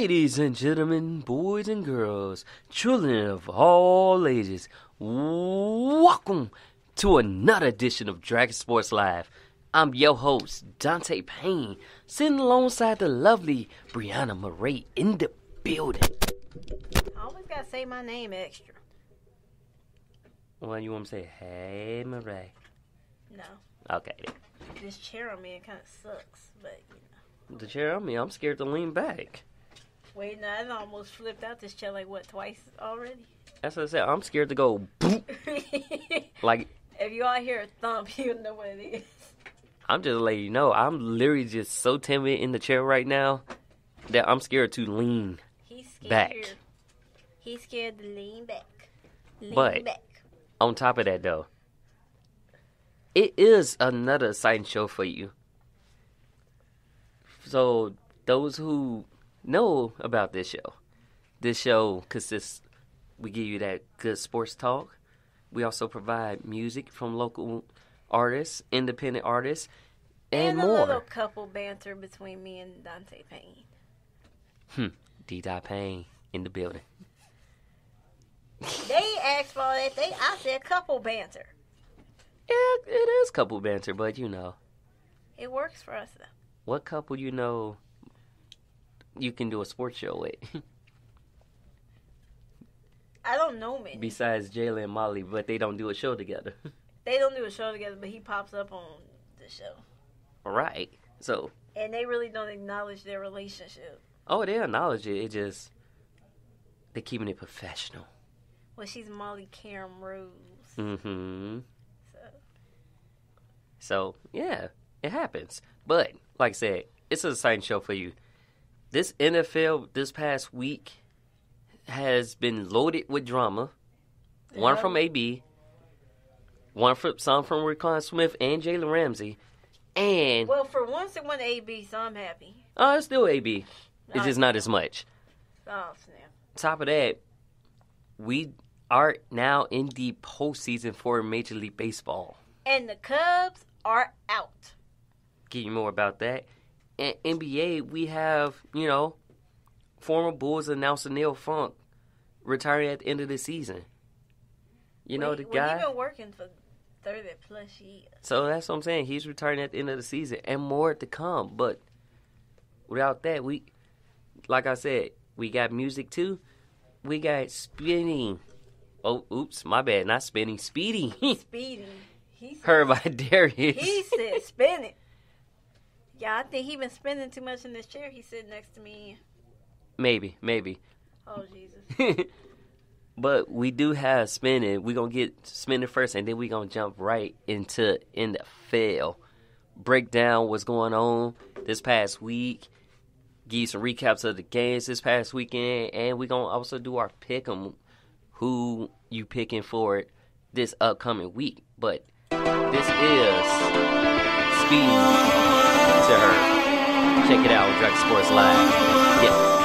Ladies and gentlemen, boys and girls, children of all ages, welcome to another edition of Dragon Sports Live. I'm your host, Dante Payne, sitting alongside the lovely Brianna Murray in the building. I always gotta say my name extra. Well, you want me to say, hey, Murray? No. Okay. This chair I'm in kind of sucks, but you know. The chair on me, I'm scared to lean back. Wait, no, I almost flipped out this chair like, what, twice already? That's what I said. I'm scared to go boop. Like, if you all hear a thump, you know what it is. I'm just letting you know, I'm literally just so timid in the chair right now that I'm scared to lean He's scared. back. He's scared to lean back. Lean But back. on top of that, though, it is another exciting show for you. So, those who know about this show consists, we give you that good sports talk. We also provide music from local artists, independent artists, and a more. little couple banter between me and Dante Payne. D. Payne in the building. They asked for that. I said couple banter. Yeah, it is couple banter, but you know. It works for us, though. What couple you know you can do a sports show with? I don't know many. Besides Jayla and Molly, but they don't do a show together. They don't do a show together, but he pops up on the show. Right. So. And they really don't acknowledge their relationship. Oh, they acknowledge it. It just, they're keeping it professional. Well, she's Molly Karen Rose. Mm-hmm. So, yeah, it happens. But, like I said, it's an exciting show for you. This NFL this past week has been loaded with drama. Yeah. One from AB, some from Raekwon Smith and Jalen Ramsey. And well, for once it went AB, so I'm happy. Oh, it's still AB. It's just not as much. Oh, snap. Top of that, we are now in the postseason for Major League Baseball. And the Cubs are out. Give you more about that. And NBA, we have, former Bulls announcer Neil Funk retiring at the end of the season. The guy. He's been working for 30 plus years. So that's what I'm saying. He's retiring at the end of the season, and more to come. But without that, like I said, we got music too. We got spinning. Oh, oops, my bad. Not spinning, speeding. Speeding. Heard by Darius. He said spinning. Yeah, I think he been spinning too much in this chair. He's sitting next to me. Maybe. Oh, Jesus. But we do have spinning. We're going to get spinning first, and then we're going to jump right into NFL. Break down what's going on this past week. Give you some recaps of the games this past weekend. And we're going to also do our pick 'em, who you picking for this upcoming week. But this is Speed to Her. Check it out on Dragon Sports Live. Yeah.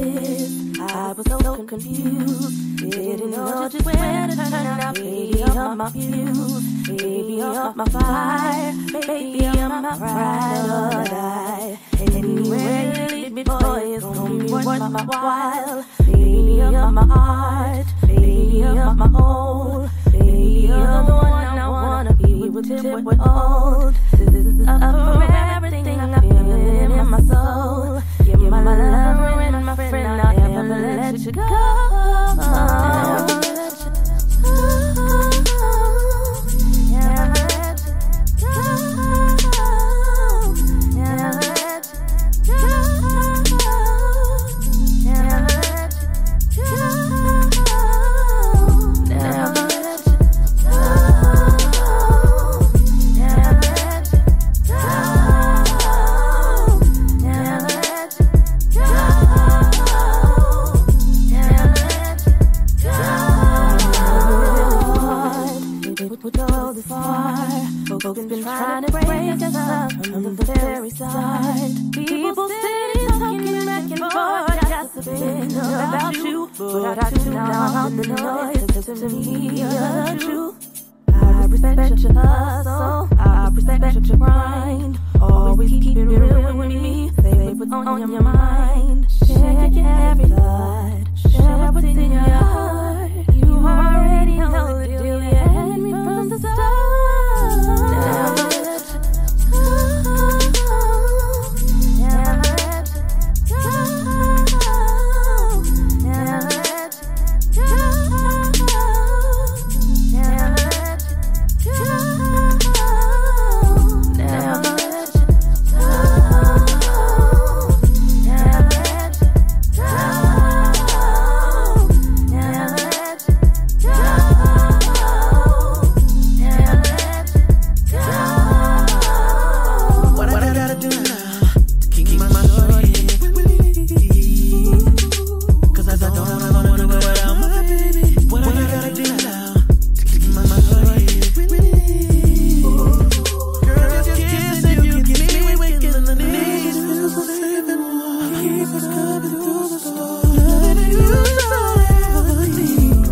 this. I was so confused. Didn't know just where to turn out. Baby, up my fuse. Baby, up my fire. Baby, up my pride or die. Anywhere you lead me, boy, it's gonna be worth my while. Baby, up my heart. Baby, up my whole. Baby, you're the one I wanna be with till we're old. This is up for everything I feel in my soul. You're my lover and my friend, I'll never let you go. Never let you go. Never let you go. Never let you go. Never let you go. Never let you Folks been trying to break us up from the very start. People sitting talking back and forth, gossiping about you. But I tune out the noise, 'cause to me you're the truth. I respect your hustle, I respect your grind. Always keep it real with me, say what's on your mind. Share your every thought, share what's in your heart. You already know the deal, you had me from the start. Never let you go. Never let you go. Never let you go. Never let you go. Never let you go. Never let you go. Never let you go. What I gotta do now to keep my shorty here? 'Cause I don't wanna go without my baby. What I gotta do now to keep my shorty here? Girl, just kiss and you get me weak in the knees. Feel so safe and warm. Keep us coming through the storm. Loving you's all I ever need.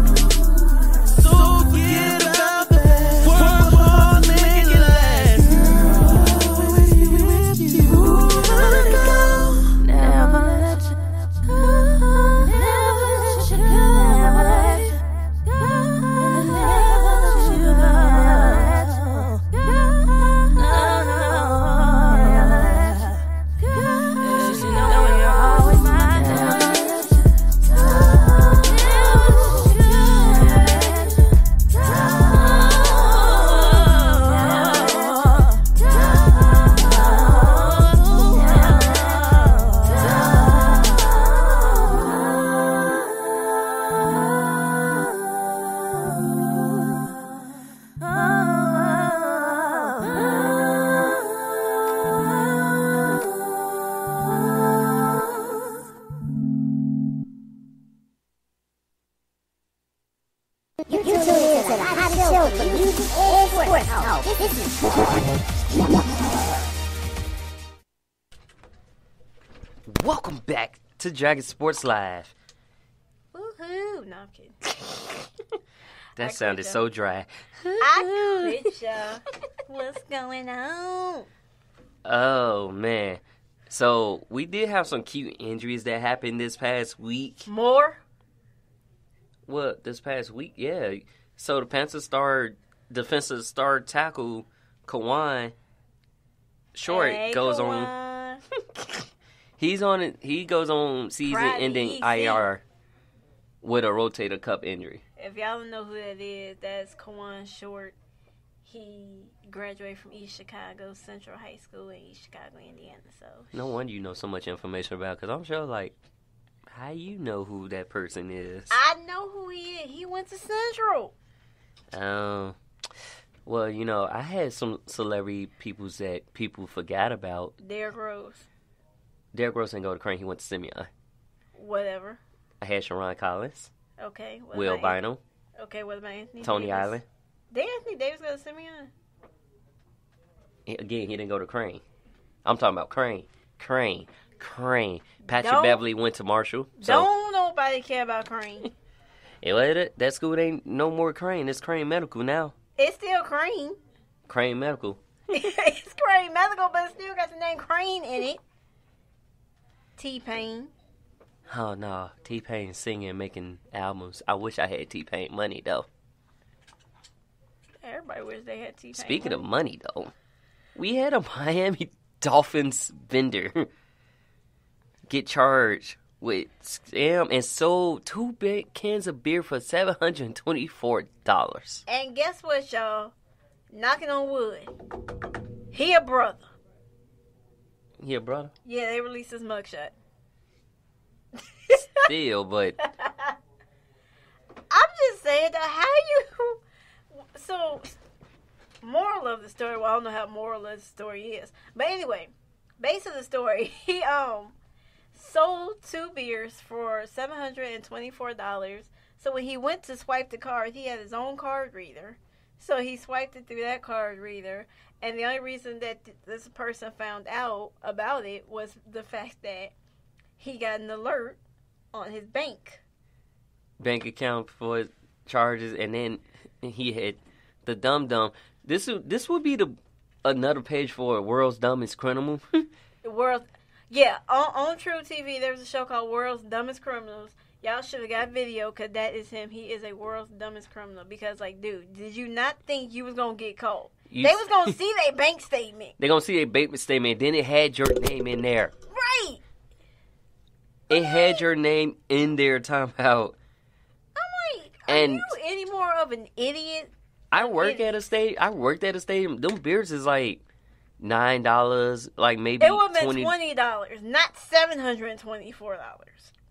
So forget about that. Work hard, make it last. Always be with you. Let it go. Never let you go. Never let you go. Never let you go. Never let you go. Never let you go. You know you're always mine. Never let you go. Never let you You tune into the hot show for music and sports talk. This is Welcome back to Dragon Sports Live. Woohoo! No, I'm kidding. That I sounded quit, so dry. I quit, y'all. What's going on? Oh, man. So, we did have some cute injuries that happened this past week. More? Well, this past week, yeah. So, the Panthers defensive star tackle, Kawan Short, Hey, goes come on. He goes on season-ending Friday, IR with a rotator cuff injury. If y'all don't know who that is, that's Kawan Short. He graduated from East Chicago Central High School in East Chicago, Indiana. So No wonder you know so much information about, because I'm sure, like, how you know who that person is? I know who he is. He went to Central. Well, you know, I had some celebrity peoples that people forgot about. Derrick Rose. Derrick Rose didn't go to Crane. He went to Simeon. Whatever. I had Sharon Collins, Okay. What Will about Bynum, Okay, what about Anthony Tony Davis? Allen. Did Anthony Davis go to Simeon? Again, he didn't go to Crane. I'm talking about Crane. Crane. Patrick Don't- Beverly went to Marshall. So Don't nobody care about Crane. that school ain't no more Crane. It's Crane Medical now. It's still Crane. Crane Medical. It's Crane Medical, but it still got the name Crane in it. T-Pain. Oh no, T-Pain singing and making albums. I wish I had T-Pain money though. Everybody wish they had T-Pain. Speaking of money though, we had a Miami Dolphins vendor get charged with scam and sold 2 big cans of beer for $724. And guess what, y'all? Knocking on wood. He a brother. Yeah, brother. Yeah, they released his mugshot. Still, but I'm just saying that how you. So, moral of the story. Well, I don't know how moral of the story is, but anyway, base of the story. He sold 2 beers for $724. So when he went to swipe the card, he had his own card reader. So he swiped it through that card reader, and the only reason that this person found out about it was the fact that he got an alert on his bank account for charges, and then he had the dum. This would be another page for World's Dumbest Criminal. The world, yeah, on True TV, there's a show called World's Dumbest Criminals. Y'all should have got video, because that is him. He is a world's dumbest criminal. Because, like, dude, did you not think you was going to get caught? They was going to see their bank statement. They gonna see a bank statement, then it had your name in there. Right. It had your name in there, timeout. I'm like, are And- you any more of an idiot? I worked at a stadium. Them beers is like $9, like maybe It would have been $20. $20, not $724.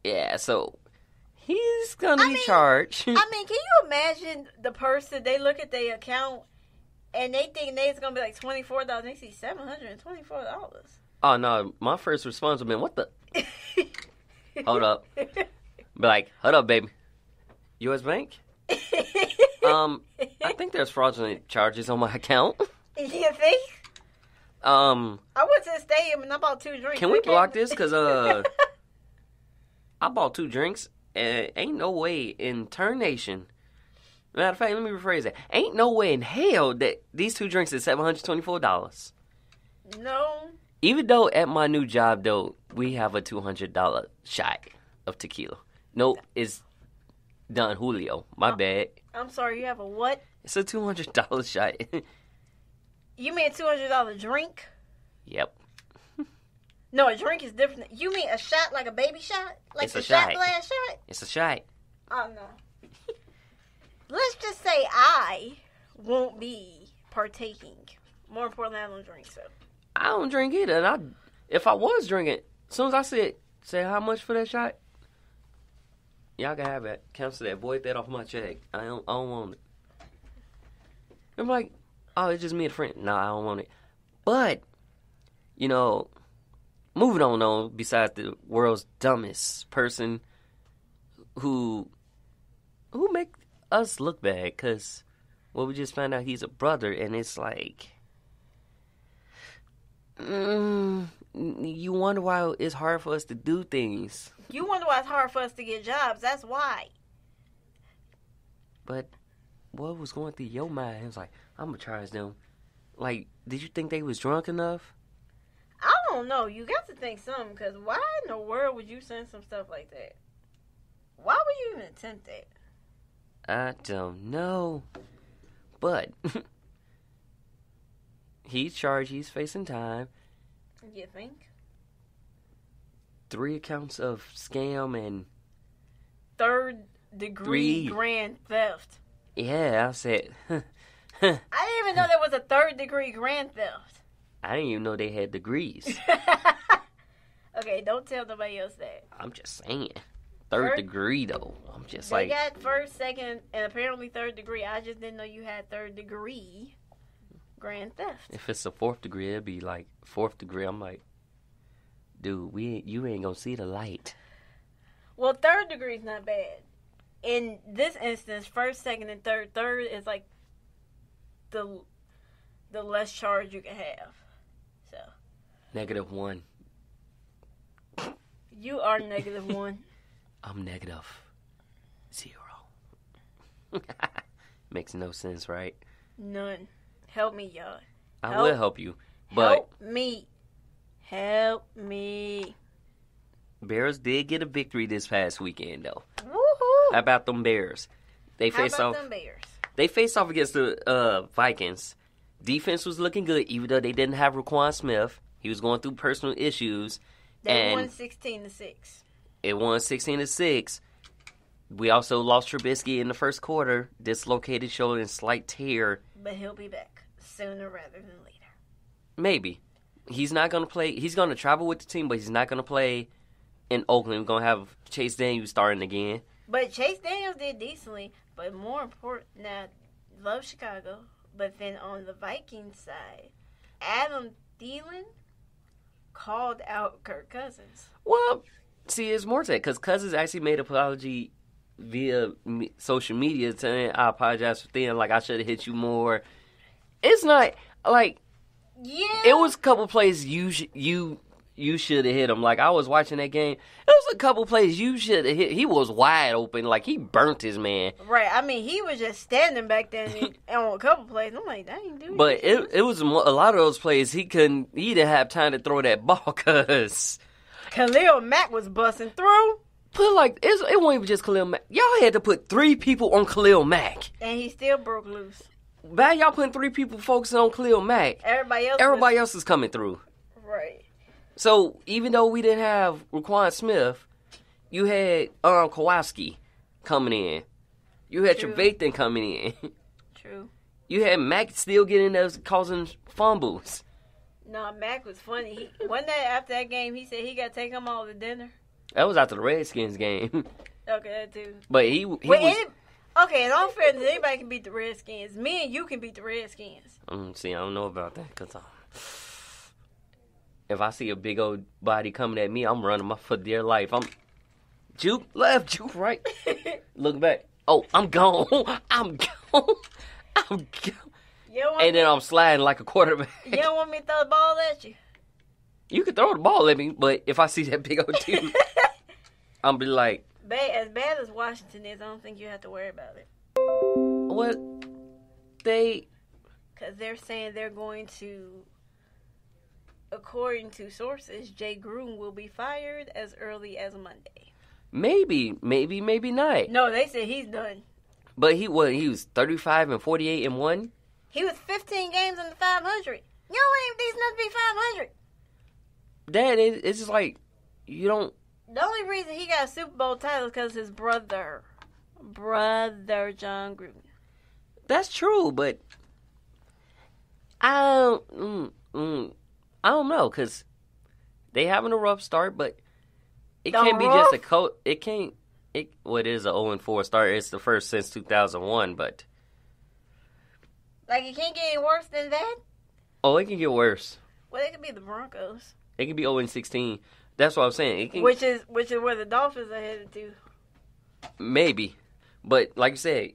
Yeah, so he's gonna I be mean- charged. I mean, can you imagine the person, they look at their account, and they think it's going to be like $24, and they see $724. Oh no, my first response would have been, what the? Hold up. Be like, hold up, baby. U.S. Bank? I think there's fraudulent charges on my account. You think? I went to the stadium and I bought 2 drinks. Can we block this? Because, I bought 2 drinks, and ain't no way in Turn Nation. Matter of fact, let me rephrase that. Ain't no way in hell that these 2 drinks is $724. No. Even though at my new job, though, we have a $200 shot of tequila. Nope, it's Don Julio. My bad. I'm sorry, you have a what? It's a $200 shot. You mean a $200 drink? Yep. No, a drink is different. You mean a shot like a baby shot? Like It's the a shot shot. glass shot? It's a shot. Oh, no. Let's just say I won't be partaking. More importantly, I don't drink, so. I don't drink either. And if I was drinking, as soon as I say how much for that shot, y'all can have it. Cancel that. Void that off my check. I don't want it. I'm like, oh, it's just me and a friend. No, I don't want it. But, you know, moving on, besides the world's dumbest person who make us look bad, because, well, we just found out he's a brother, and it's like, you wonder why it's hard for us to do things. You wonder why it's hard for us to get jobs. That's why. But what was going through your mind? It was like, I'm going to charge them. Like, did you think they was drunk enough? I don't know. You got to think something, because why in the world would you send some stuff like that? Why would you even attempt that? I don't know. But he's charged. He's facing time. You think? 3 accounts of scam and... 3rd degree 3. grand theft. Yeah, I said... I didn't even know there was a 3rd degree grand theft. I didn't even know they had degrees. Okay, don't tell nobody else that. I'm just saying. 3rd degree, though. I'm just They like... got 1st, 2nd, and apparently 3rd degree. I just didn't know you had 3rd degree grand theft. If it's a 4th degree, it'd be like 4th degree. I'm like, dude, you ain't gonna see the light. Well, 3rd degree is not bad. In this instance, 1st, 2nd, and 3rd. 3rd is like the less charge you can have. So -1. You are -1. I'm -0. Makes no sense, right? None. Help me, y'all. I will help you. But Help me. Help me. Bears did get a victory this past weekend, though. Woohoo! How about them Bears? They How faced about off. them Bears? They faced off against the Vikings. Defense was looking good, even though they didn't have Raquan Smith. He was going through personal issues. They won And 16-6. it won 16-6. We also lost Trubisky in the first quarter, dislocated shoulder and slight tear. But he'll be back sooner rather than later. Maybe. He's not going to play. He's going to travel with the team, but he's not going to play in Oakland. We're going to have Chase Daniels starting again. But Chase Daniels did decently. But more important, now, love Chicago. But then on the Vikings side, Adam Thielen called out Kirk Cousins. Well, see, it's more to that because Cousins actually made an apology via social media saying, I apologize for thinking like I should have hit you more. It's not like Yeah. it was a couple plays you should have hit him. Like I was watching that game, it was a couple plays you should have hit. He was wide open, like he burnt his man. Right. I mean, he was just standing back there and on a couple plays. I'm like, dang, dude. But it was a lot of those plays he didn't have time to throw that ball because Khalil Mack was busting through. put like it wasn't even just Khalil Mack. Y'all had to put 3 people on Khalil Mack. And he still broke loose. Bad y'all putting 3 people focusing on Khalil Mack. Everybody Else is coming through. Right. So even though we didn't have Raquan Smith, you had Kowalski coming in. You had True. Trevathan coming in. True. You had Mack still getting those causing fumbles. No, Mac was funny. One day after that game, he said he got to take them all to dinner. That was after the Redskins game. Okay, that too. But he Wait, was. okay, in all fairness, anybody can beat the Redskins. Me and you can beat the Redskins. See, I don't know about that because if I see a big old body coming at me, I'm running for dear life. I'm juke left, juke right. Look back. Oh, I'm gone. I'm gone. I'm gone. And then I'm sliding like a quarterback. You don't want me to throw the ball at you? You can throw the ball at me, but if I see that big old dude, I'm be like, As bad as Washington is, I don't think you have to worry about it. what? Because they're saying they're going to, according to sources, Jay Gruden will be fired as early as Monday. Maybe not. No, they said he's done. But he was 35-48-1. He was 15 games under 500. You don't even decent enough to be 500. Dad, it's just like, you don't. The only reason he got a Super Bowl title is because his brother John Gruden. That's true, but I don't know, because they having a rough start, but it can't be just a it can't. It is a 0-4 start. It's the first since 2001, but Like, it can't get any worse than that? it can get worse. Well, it could be the Broncos. It can be 0-16. That's what I'm saying. It can, Which is where the Dolphins are headed to. maybe, but like you said,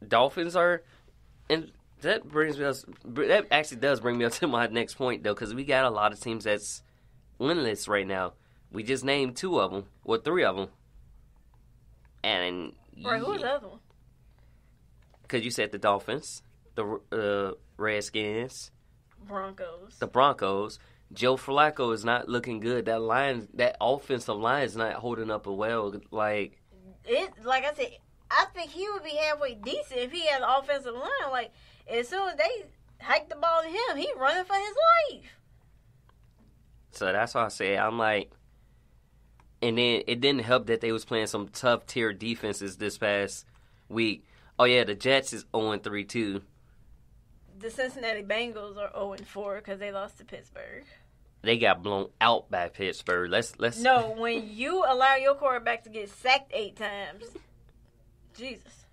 Dolphins are, and that actually does bring me up to my next point though, because we got a lot of teams that's winless right now. We just named 2 of them, or 3 of them, and Right, who's the other one? because you said the Dolphins, the Redskins, Broncos. the Broncos. Joe Flacco is not looking good. That offensive line is not holding up well. Like Like I said, I think he would be halfway decent if he had an offensive line. Like, as soon as they hike the ball to him, he running for his life. So that's why I say I'm like, and then it didn't help that they was playing some tough tier defenses this past week. Oh yeah, the Jets is 0-3 too. The Cincinnati Bengals are 0-4 because they lost to Pittsburgh. They got blown out by Pittsburgh. Let's No, when you allow your quarterback to get sacked 8 times, Jesus.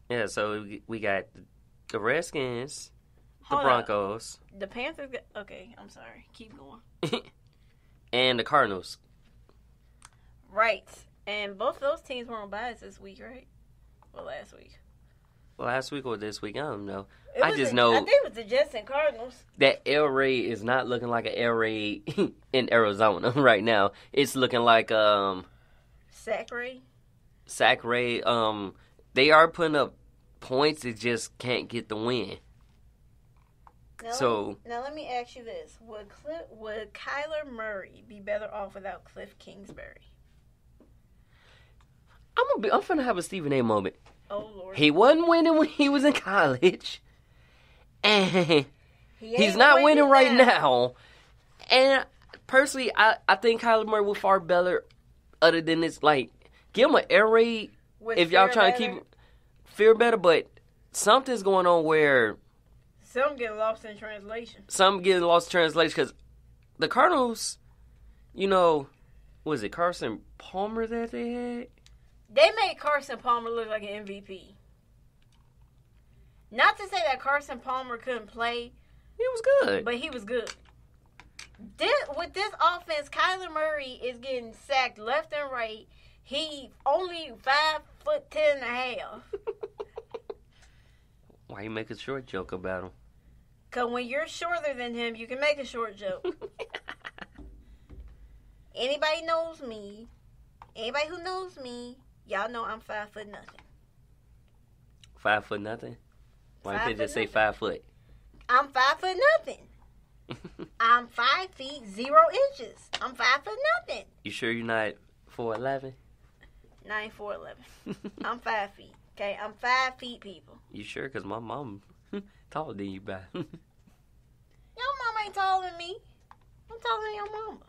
Yeah, so we got the Redskins, the Hold Broncos, up. The Panthers. Okay, I'm sorry. Keep going. and the Cardinals. Right, and both of those teams were on bias this week, right? Well, last week. last week or this week. I don't know. It I was just the- know I think it was the Jets and Cardinals. that air raid is not looking like an air raid in Arizona right now. It's looking like Sack Ray. sack raid. They are putting up points. They just can't get the win. Now let me ask you this: would Kyler Murray be better off without Cliff Kingsbury? I'm finna have a Stephen A. moment. Oh Lord, He wasn't winning when he was in college, and he's ain't not winning right now. And personally, I think Kyler Murray will far better. Other than this, like, give him an air raid With if y'all Fear trying to Better? keep fear better. But something's going on where Some get lost in translation. some getting lost in translation because the Cardinals, you know, was it Carson Palmer that they had? They made Carson Palmer look like an MVP. Not to say that Carson Palmer couldn't play, He was good. but he was good. With this offense, Kyler Murray is getting sacked left and right. He only 5'10.5". Why you make a short joke about him? Cause when you're shorter than him, you can make a short joke. Anybody knows me. Anybody who knows me, y'all know I'm 5 foot nothing. 5 foot nothing. Why you 5 can't just foot say 5 foot? I'm 5 foot nothing. I'm 5 feet 0 inches. I'm 5 foot nothing. You sure you're not 4'11"? 9 4 11. I'm 5 feet. Okay, I'm 5 feet, people. You sure? Because my mom taller than you, by. Your mama ain't taller than me. I'm taller than your mama.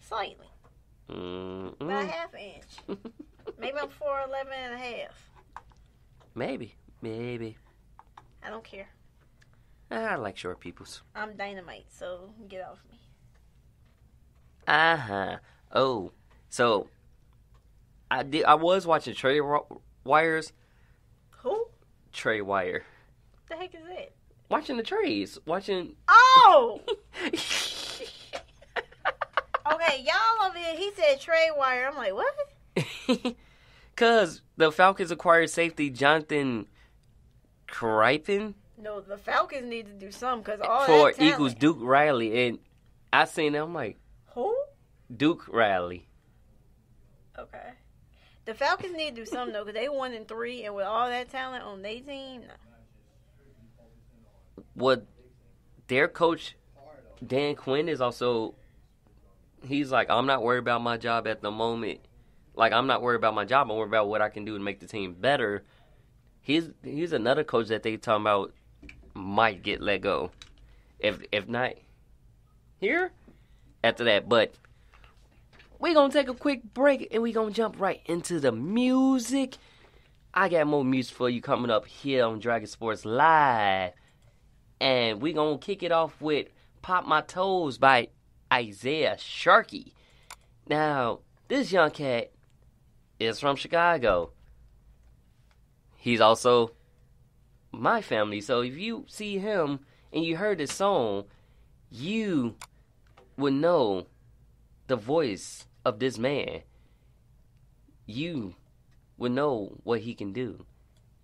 Slightly. About a half an inch. Maybe I'm 4'11.5". Maybe. I don't care. I like short peoples. I'm dynamite, so get off me. Oh, so I was watching Trey Wires. Who? Trey Wire. The heck is that? Watching the trades. Watching. Oh! Okay, y'all over here, he said Trey Wire. I'm like, what? Because the Falcons acquired safety Jonathan Crippen No, the Falcons need to do something because all for that talent. Eagles Duke Riley. And I seen that, I'm like, Who? Duke Riley. Okay. The Falcons need to do something though, because they 1-3, and with all that talent on their team, no. What their coach Dan Quinn is also, he's like, I'm not worried about my job at the moment. Like, I'm not worried about my job. I'm worried about what I can do to make the team better. He's another coach that they talking about might get let go. If not here, after that. But we going to take a quick break, and we going to jump right into the music. I got more music for you coming up here on Dragon Sports Live. And we going to kick it off with Pop My Toes by Isaiah Sharkey. Now, this young cat is from Chicago. He's also my family. So if you see him and you heard this song, you would know the voice of this man. You would know what he can do.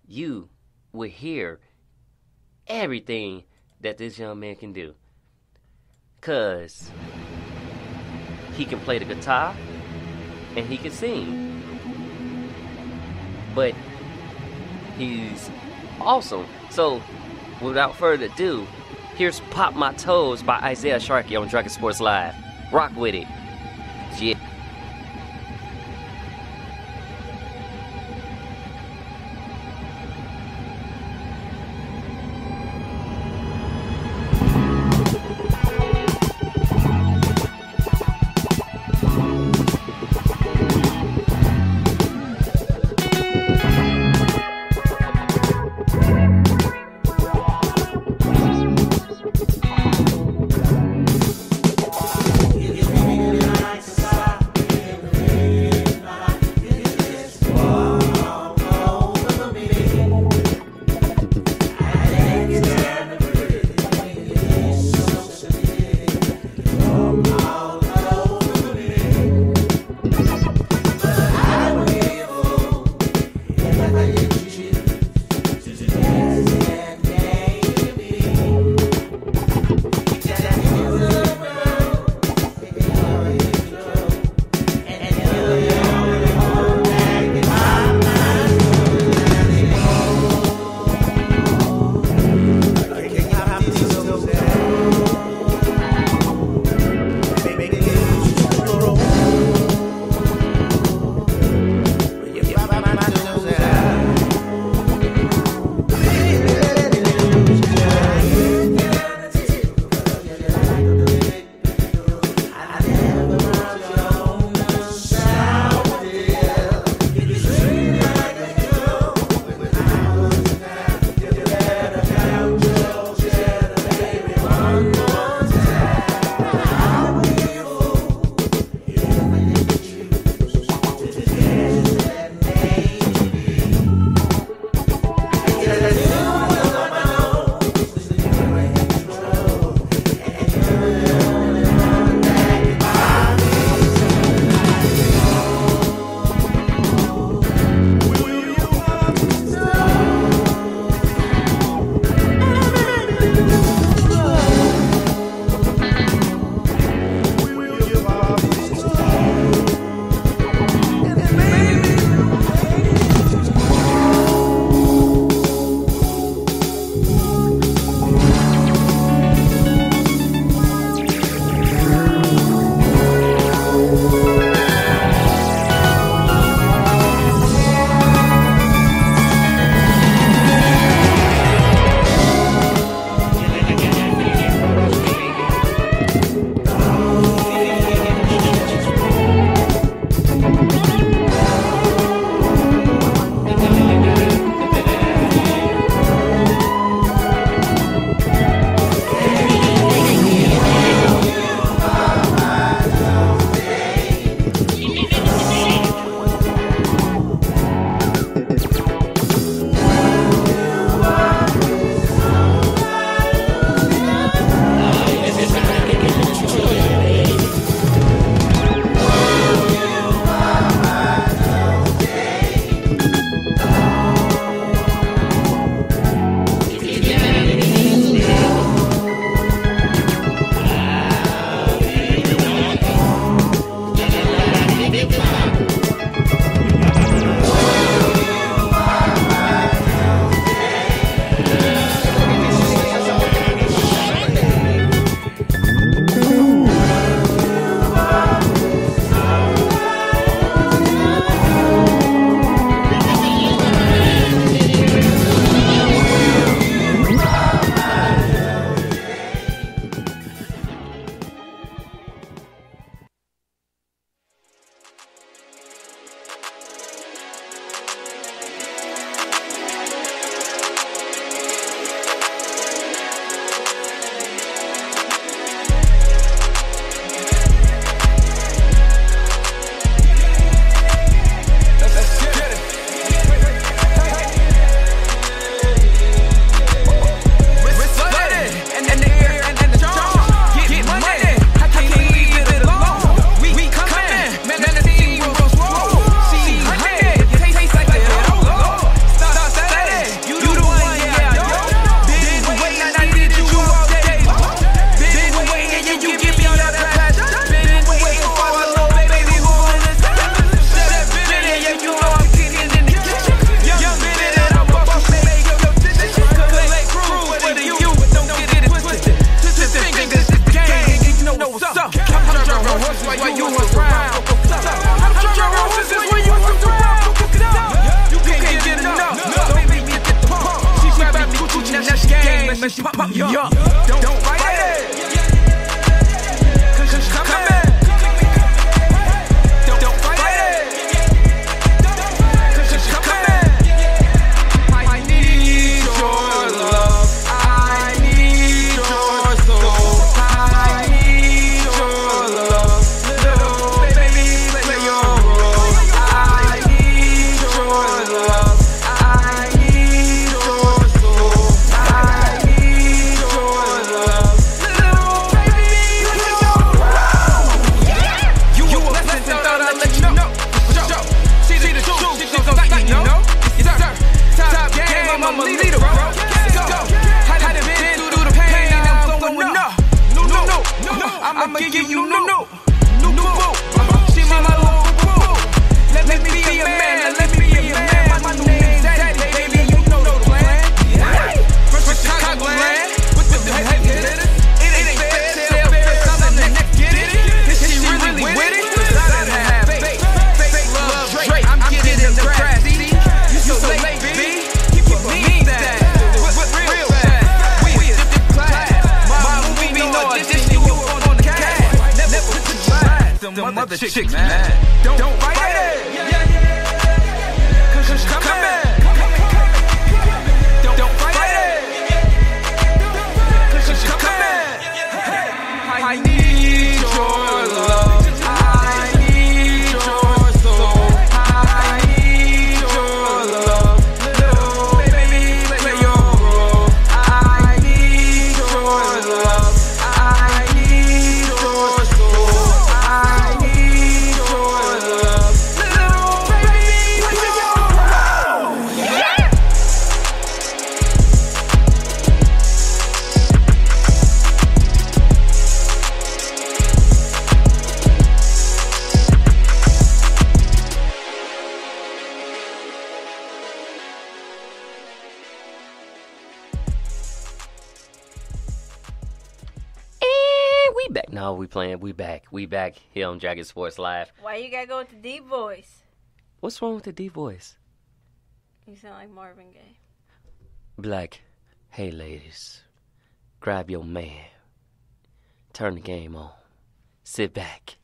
You would hear everything that this young man can do. 'Cause he can play the guitar and he can sing. But he's awesome. So, without further ado, here's Pop My Toes by Isaiah Sharkey on Dragon Sports Live. Rock with it. Yeah. make you pump your don't fight it. Cause come in. Don't fight it. Cause come in. I need your love. I need your soul. I need your love. Little baby, play your role. I need your love. I need your soul. I need your love. Little baby, play your role. You a blessing, thought I'd let you know. See the truth, she's gon' like me, you know. Yes, sir. Top game, I'm a leader, bro. Let's go. Had it been through the pain, I'm flowing up. No, I'ma give you no. She my little boo. Let me be a man, let me be a man. My new name's Daddy, baby, you know the plan. First Chicago land, with the heavy hitters. It ain't fair, tell fair, I'm the next get it. Is she really with it? Cause I done have fake love Drake. I'm getting the grass, see? You so late, B. Keep it mean that. Real fast. We a different class. My movie, no audition, you on the cast. Never put the slide. Them other chicks, man. Don't fight it. Cause come in. Don't fight it. Cause come in. I need your love. I need your soul. I need your love. Little baby, play your role. I need your love. I need your soul. I need your love. Little baby, play your role. Yeah. And we back. No, we playing. We back. We back here on Dragon Sports Live. Why you gotta go with the deep voice? What's wrong with the deep voice? You sound like Marvin Gaye. Be like, hey ladies, grab your man, turn the game on, sit back,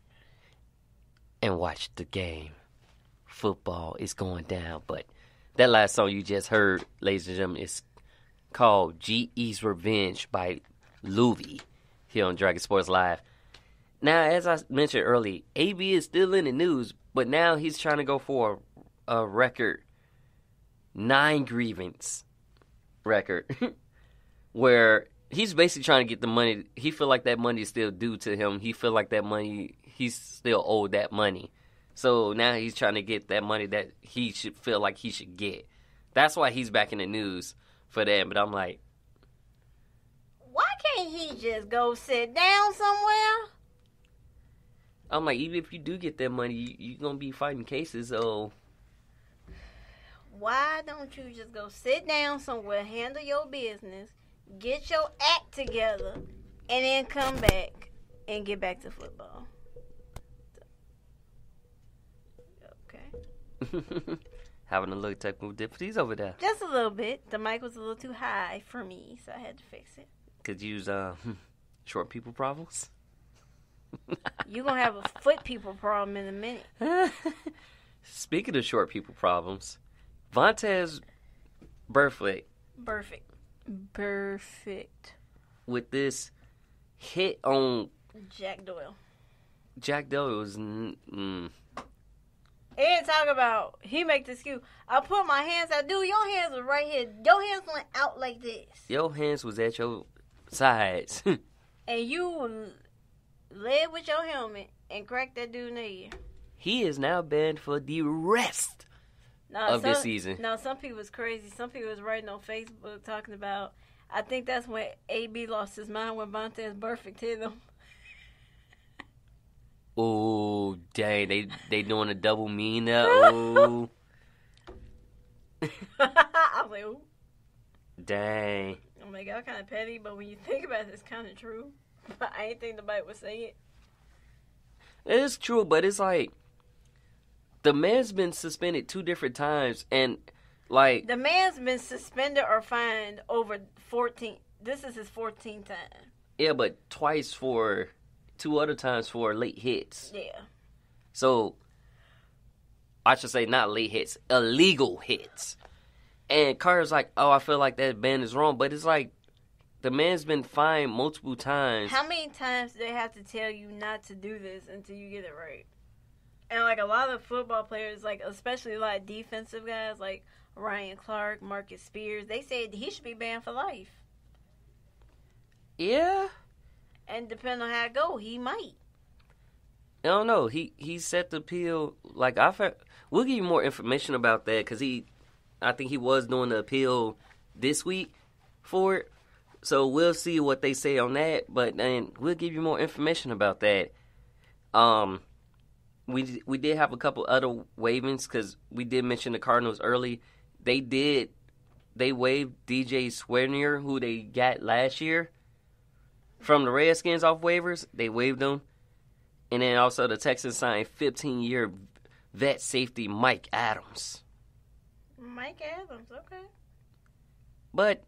and watch the game. Football is going down. But that last song you just heard, ladies and gentlemen, is called G.E.'s Revenge by Louie here on Dragon Sports Live. Now, as I mentioned earlier, AB is still in the news, but now he's trying to go for a record 9 grievance record where he's basically trying to get the money. He feel like that money is still due to him. He feel like that money, he's still owed that money. So now he's trying to get that money that he should feel like he should get. That's why he's back in the news for that. But I'm like, Why can't he just go sit down somewhere? even if you do get that money, you're going to be fighting cases. So Why don't you just go sit down somewhere, handle your business, get your act together, and then come back and get back to football? Okay. having a little technical difficulties over there. Just a little bit. The mic was a little too high for me, so I had to fix it. Could use short people problems. You're going to have a foot people problem in a minute. Speaking of short people problems, Vontaze Burfict Perfect. with this hit on Jack Doyle. Jack Doyle was And talk about, he make the excuse, I put my hands out. Dude, your hands was right here. Your hands went out like this. your hands was at your sides. And you led with your helmet and cracked that dude in the ear. He is now banned for the rest of this season. Now, some people was crazy. Some people was writing on Facebook talking about, I think that's when AB lost his mind when Vontaze Burfict hit him. Oh, dang. They doing a double mean now. Oh, I was like, ooh. dang. Oh my God, kind of petty, but when you think about it, it's kind of true. But I ain't think nobody would say it. It is true, but it's like, the man's been suspended 2 different times, and like, The man's been suspended or fined over 14 this is his 14th time. Yeah, but twice for 2 other times for late hits. Yeah. So I should say not late hits, illegal hits. And Carter's like, oh, I feel like that ban is wrong. But it's like, the man's been fined multiple times. How many times do they have to tell you not to do this until you get it right? And, like, a lot of football players, like, especially a lot of defensive guys, like Ryan Clark, Marcus Spears, they said he should be banned for life. Yeah. And depending on how it go, he might. I don't know. He set the appeal. Like, we'll give you more information about that because I think he was doing the appeal this week for it. So we'll see what they say on that. But then we'll give you more information about that. We did have a couple other waivings because we did mention the Cardinals early. They waived DJ Swanier, who they got last year from the Redskins off waivers. They waived him. And then also the Texans signed 15-year vet safety Mike Adams. Mike Adams, okay. But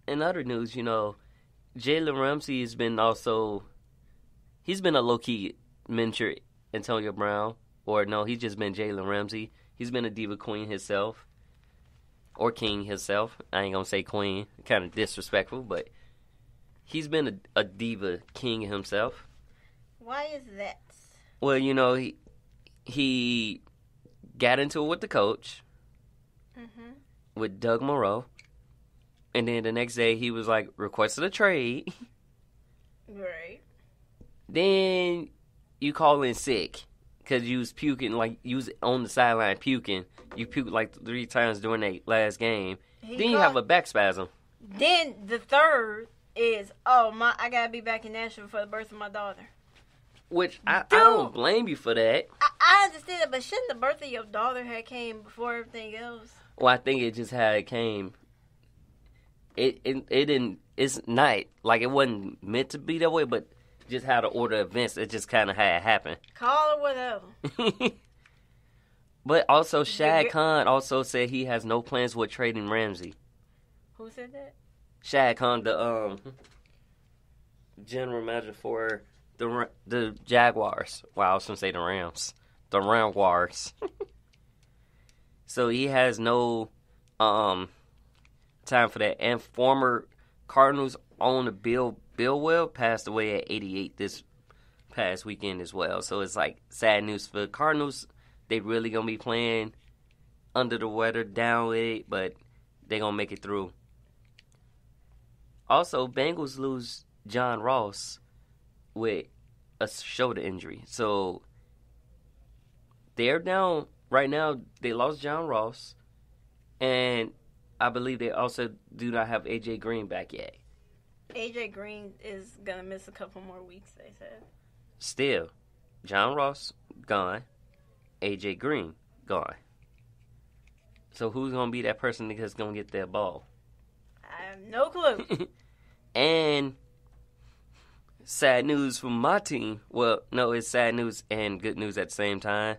in other news, Jalen Ramsey has been he's been a low-key mentor Antonio Brown. Or no, he's just been Jalen Ramsey. He's been a diva queen himself. Or king himself. I ain't gonna say queen. Kind of disrespectful, but he's been a diva king himself. Why is that? Well, he got into it with the coach, with Doug Moreau, and then the next day he was like, requested a trade. Right. Then you call in sick because you was puking, like you was on the sideline puking. You puked like 3 times during that last game. Then you have a back spasm. Then the third is, I gotta be back in Nashville for the birth of my daughter. Which I don't blame you for that. I understand it, but shouldn't the birth of your daughter have came before everything else? Well, I think it just how it came. It didn't. It's not like it wasn't meant to be that way, but just how the order of events, it just kind of had happened. Call it whatever. But also, Shad Khan also said he has no plans with trading Ramsey. Who said that? Shad Khan, the general manager for the Jaguars. Wow, I was going to say the Rams. The Ramwars. So he has no time for that. And former Cardinals owner Bill Billwell passed away at 88 this past weekend as well. So it's like sad news for the Cardinals. They really going to be playing under the weather, down with it, but they going to make it through. Also, Bengals lose John Ross with a shoulder injury. So they're down right now. They lost John Ross, and I believe they also do not have AJ Green back yet. AJ Green is gonna miss a couple more weeks, they said. Still, John Ross gone, AJ Green gone. So who's gonna be that person that's gonna get that ball? I have no clue. And sad news from my team. Well, no, it's sad news and good news at the same time.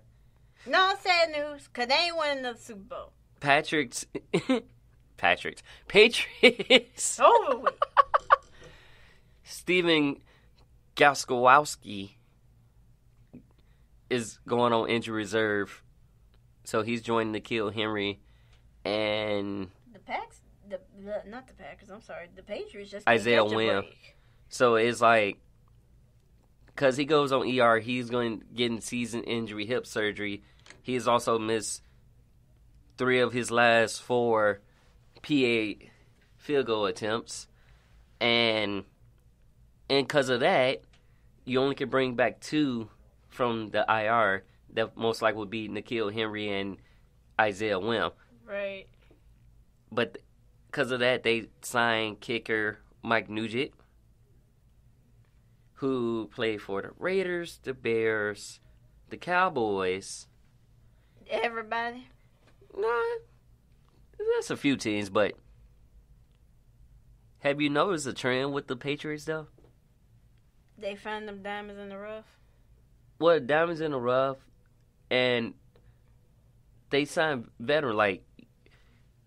No, it's sad news, because they ain't winning the Super Bowl. Patriots. Over with. Steven Gostkowski is going on injury reserve. So he's joining N'Keal Henry and The Packers, not the Packers, I'm sorry. The Patriots just Isaiah can't catch a Wynn. break. So it's like, because he goes on ER, he's going to get season injury hip surgery. He has also missed 3 of his last 4 PA field goal attempts. And because of that, you only can bring back 2 from the IR. That most likely would be N'Keal Henry and Isaiah Wynn. Right. But because of that, they signed kicker Mike Nugent, who played for the Raiders, the Bears, the Cowboys. Everybody. Nah, that's a few teams, but have you noticed a trend with the Patriots, though? They find them diamonds in the rough. Well, diamonds in the rough, and they signed veteran. Like,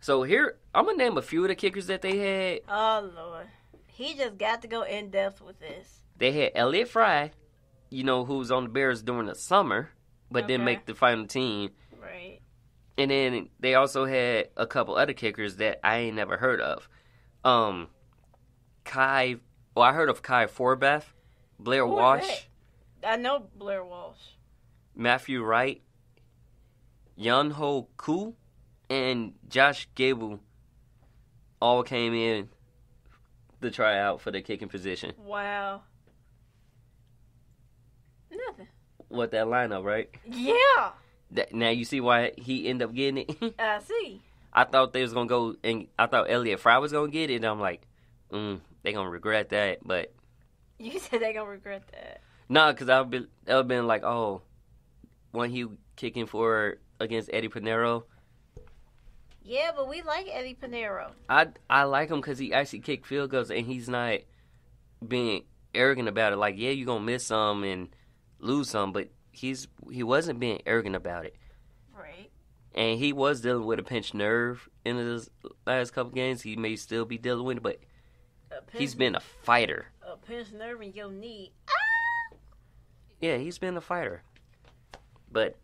So here, I'm gonna name a few of the kickers that they had. Oh Lord, he just got to go in depth with this. They had Elliott Fry, you know, who was on the Bears during the summer, but didn't Okay. make the final team. Right. And then they also had a couple other kickers that I ain't never heard of. I heard of Kai Forbath, Blair Who is Walsh, that? I know Blair Walsh. Matthew Wright, Yunho Koo, and Josh Gable all came in to try out for the kicking position. Wow. Nothing. What, that lineup, right? Yeah, Now you see why he ended up getting it? I see. I thought they was going to go, and I thought Elliott Fry was going to get it, and I'm like, they going to regret that, but... You said they gonna regret that. Nah, because I would have been like, oh, when he kicking for against Eddie Pinero, Yeah, but we like Eddie Pinero. I like him because he actually kicked field goals and he's not being arrogant about it. Like, yeah, you're gonna miss some and lose some, but he wasn't being arrogant about it. Right. And he was dealing with a pinched nerve in his last couple games. He may still be dealing with it, but he's been a fighter. A pinched nerve in your knee. Yeah, he's been a fighter. But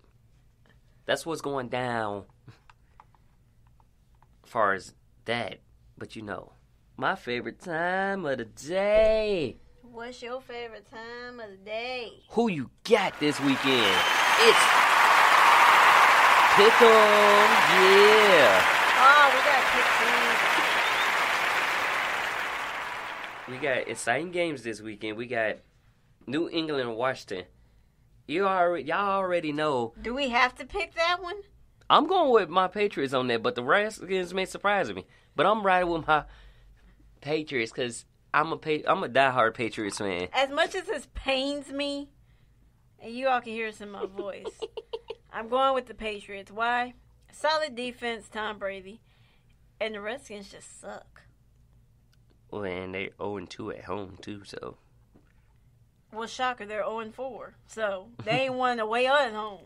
that's what's going down as far as that. But you know, my favorite time of the day. What's your favorite time of the day? Who you got this weekend? It's Pick'em, yeah. Oh, we got pick We got exciting games this weekend. We got New England and Washington. Y'all already know. Do we have to pick that one? I'm going with my Patriots on that, but the Redskins may surprise me. But I'm riding with my Patriots because I'm a diehard Patriots fan. As much as this pains me, and you all can hear this in my voice, I'm going with the Patriots. Why? Solid defense, Tom Brady, and the Redskins just suck. Well, and they're 0-2 at home too, so. Well, shocker, they're 0-4, so they ain't won away or at home.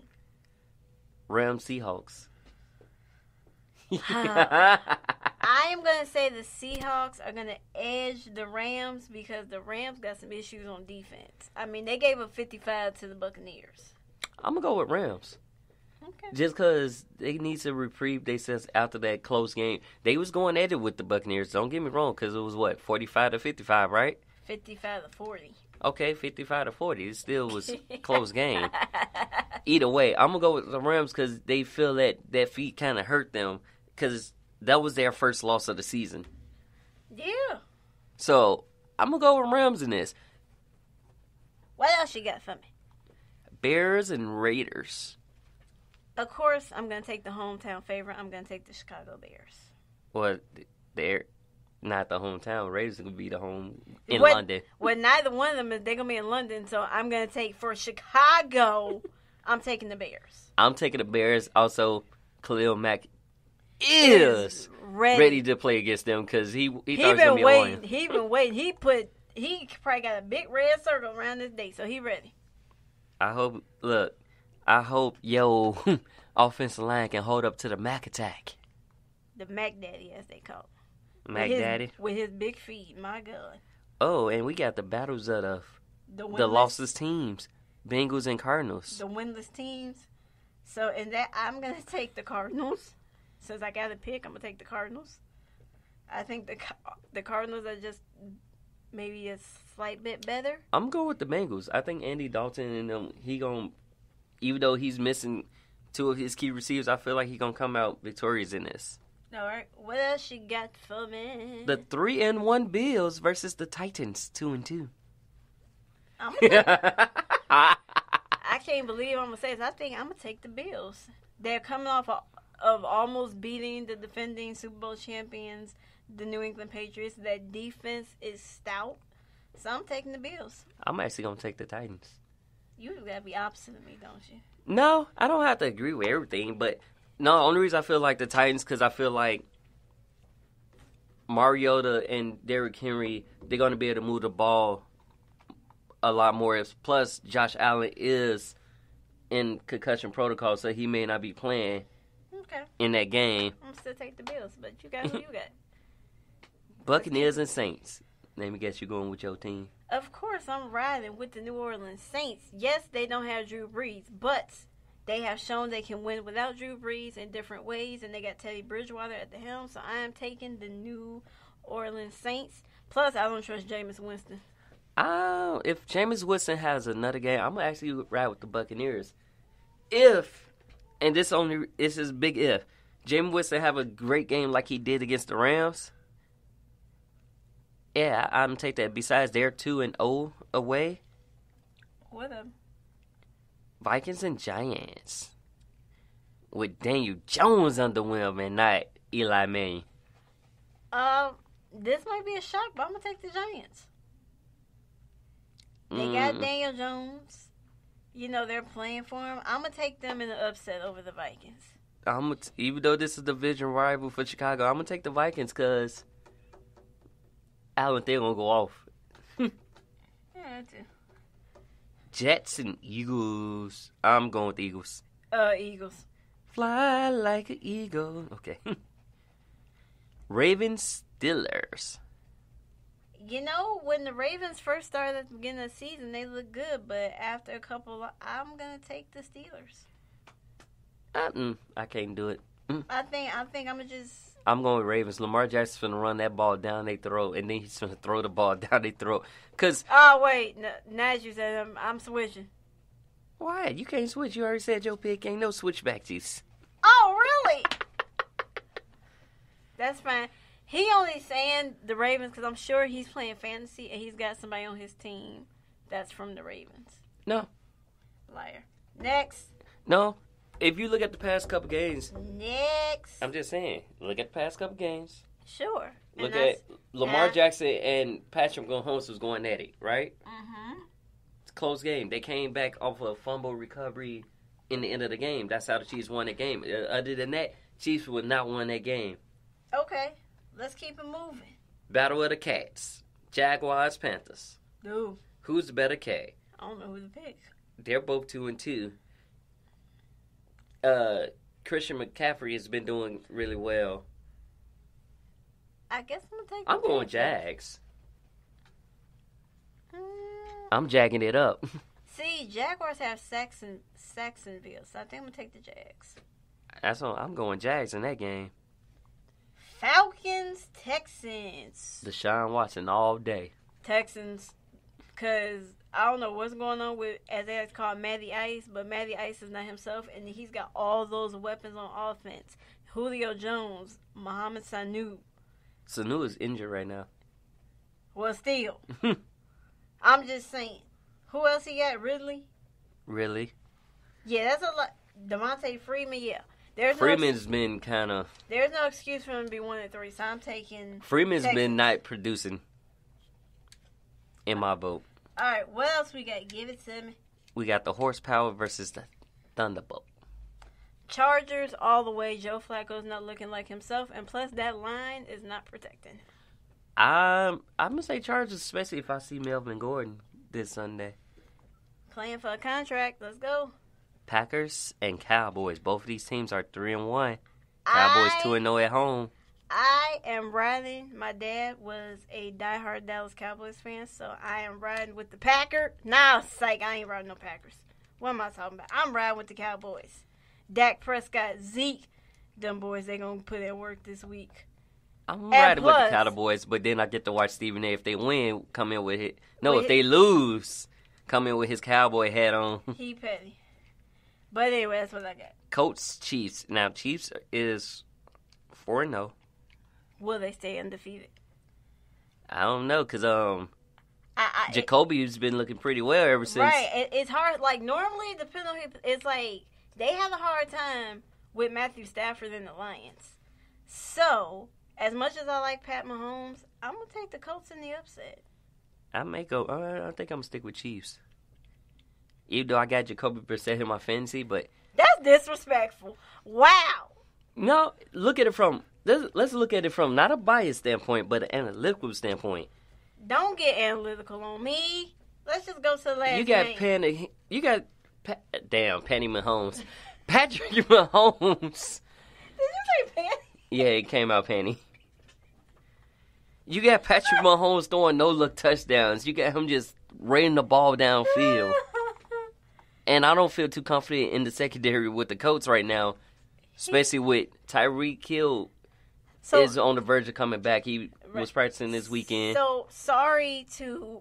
Rams Seahawks. I am going to say the Seahawks are going to edge the Rams because the Rams got some issues on defense. I mean, they gave up 55 to the Buccaneers. I'm going to go with Rams. Okay. Just because they need to reprieve themselves after that close game. They was going at it with the Buccaneers. Don't get me wrong, because it was, 45-55, right? 55-40. Okay, 55-40. It still was a close game. Either way, I'm going to go with the Rams because they feel that feat kind of hurt them because that was their first loss of the season. Yeah. So, I'm going to go with Rams in this. What else you got for me? Bears and Raiders. Of course, I'm going to take the hometown favorite. I'm going to take the Chicago Bears. Well, they're not the hometown. Raiders are going to be the home in What- London. Well, neither one of them, they're going to be in London, so I'm going to take, for Chicago, I'm taking the Bears. I'm taking the Bears. Also, Khalil Mack is ready to play against them because he thought it was going to be annoying. He been waiting. He probably got a big red circle around his day, so he ready. I hope yo offensive line can hold up to the Mac attack. The Mac Daddy, as they call him. Mac Daddy. With his big feet, my God. Oh, and we got the battles of the winless- losses teams, Bengals and Cardinals. The winless teams. So, in that, I'm going to take the Cardinals. Since I got to pick, I'm going to take the Cardinals. I think the Cardinals are just maybe a slight bit better. I'm going with the Bengals. I think Andy Dalton and them, even though he's missing two of his key receivers, I feel like he's going to come out victorious in this. All right. What else you got for me? The 3-1 Bills versus the Titans, 2-2. I can't believe I'm going to say this. I think I'm going to take the Bills. They're coming off of almost beating the defending Super Bowl champions, the New England Patriots. That defense is stout. So I'm taking the Bills. I'm actually going to take the Titans. You got to be opposite of me, don't you? No, I don't have to agree with everything, but no, the only reason I feel like the Titans because I feel like Mariota and Derrick Henry, they're going to be able to move the ball a lot more. Plus, Josh Allen is in concussion protocol, so he may not be playing. Okay. in that game. I'm still take the Bills, but you got who you got? Buccaneers and Saints. Let me guess, you going with your team. Of course, I'm riding with the New Orleans Saints. Yes, they don't have Drew Brees, but they have shown they can win without Drew Brees in different ways, and they got Teddy Bridgewater at the helm, so I am taking the New Orleans Saints. Plus, I don't trust Jameis Winston. If Jameis Winston has another game, I'm going to actually ride with the Buccaneers. If, and this is big if, Jameis Winston have a great game like he did against the Rams, yeah, I'm going to take that. Besides, they're 2-0 away. What up? Vikings and Giants. With Daniel Jones on the wheel and not Eli Manning. This might be a shock, but I'm going to take the Giants. They got Daniel Jones. You know, they're playing for him. I'm going to take them in the upset over the Vikings. Even though this is a division rival for Chicago, I'm going to take the Vikings because I don't think they're going to go off. Yeah, I do. Jets and Eagles. I'm going with the Eagles. Eagles. Fly like an eagle. Okay. Ravens, Steelers. You know, when the Ravens first started at the beginning of the season, they looked good, but after a couple, I'm gonna take the Steelers. I can't do it. I think I'm gonna just. I'm going with Ravens. Lamar Jackson's gonna run that ball down their throat, and then he's gonna throw the ball down their throat. Cause Wait, now you said I'm switching. why? You can't switch. You already said your pick. Ain't no switchbacksies. Oh, really? That's fine. He only saying the Ravens because I'm sure he's playing fantasy and he's got somebody on his team that's from the Ravens. No. Liar. Next. No. If you look at the past couple games, Next. I'm just saying, look at the past couple games. Sure. Look at Lamar Jackson and Patrick Mahomes was going at it, right? Mm-hmm. It's a close game. They came back off a fumble recovery in the end of the game. That's how the Chiefs won the game. Other than that, Chiefs would not win that game. Okay. Let's keep it moving. Battle of the Cats. Jaguars, Panthers. Dude. Who's the better cat? I don't know who to pick. They're both 2-2. Christian McCaffrey has been doing really well. I guess I'm going to take I'm the going Jags. Jags. I'm jagging it up. See, Jaguars have Saxonville, so I think I'm going to take the Jags. That's all. I'm going Jags in that game. Falcons, Texans. Deshaun Watson all day. Texans, because I don't know what's going on with, as they call Matty Ice, but Matty Ice is not himself, and he's got all those weapons on offense. Julio Jones, Mohamed Sanu. Sanu is injured right now. Well, still. I'm just saying. Who else he got? Ridley? Really? Yeah, that's a lot. Devontae Freeman, yeah. Freeman's been kind of... There's no excuse for him to be 1-3, so I'm taking... Freeman's Texans. been not producing in my vote. All right, what else we got? Give it to me. We got the horsepower versus the Thunderbolt. Chargers all the way. Joe Flacco's not looking like himself, and plus that line is not protecting. I'm going to say Chargers, especially if I see Melvin Gordon this Sunday. Playing for a contract. Let's go. Packers and Cowboys. Both of these teams are 3-1. Cowboys 2-0 at home. I am riding. My dad was a diehard Dallas Cowboys fan, so I am riding with the Packers. Nah, psych, I ain't riding no Packers. What am I talking about? I'm riding with the Cowboys. Dak Prescott, Zeke, them boys, they gonna put in work this week. I'm riding with the Cowboys, but then I get to watch Stephen A. If they win, come in with it. No, if they lose, come in with his cowboy hat on. He petty. But anyway, that's what I got. Colts, Chiefs. Now, Chiefs is 4-0. Will they stay undefeated? I don't know, because Jacoby's been looking pretty well ever since. Right. It's hard. Like, normally, depending on it's like, they have a hard time with Matthew Stafford and the Lions. So, as much as I like Pat Mahomes, I'm going to take the Colts in the upset. I think I'm going to stick with Chiefs. Even though I got Jacoby Brissett in my fantasy, but... That's disrespectful. Wow. No, look at it from... Let's look at it from not a bias standpoint, but an analytical standpoint. Don't get analytical on me. Let's just go to the last Patty Mahomes. Patrick Mahomes you say Penny? Yeah, it came out Penny. You got Patrick Mahomes throwing no-look touchdowns. You got him just raining the ball downfield. And I don't feel too confident in the secondary with the Colts right now, especially with Tyreek Hill is on the verge of coming back. He was practicing this weekend. So, sorry to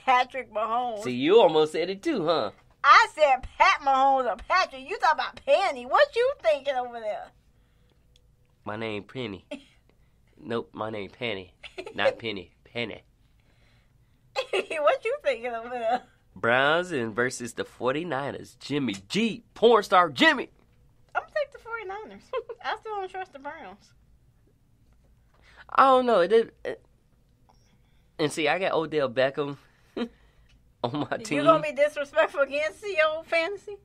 Patrick Mahomes. See, you almost said it too, huh? I said Pat Mahomes or Patrick. You talking about Penny. What you thinking over there? My name Penny. Nope, my name Penny. Not Penny. Penny. What you thinking over there? Browns and versus the 49ers. Jimmy G. Porn star Jimmy. I'm going to take the 49ers. I still don't trust the Browns. I don't know. And see, I got Odell Beckham on my team. You going to be disrespectful against your fantasy?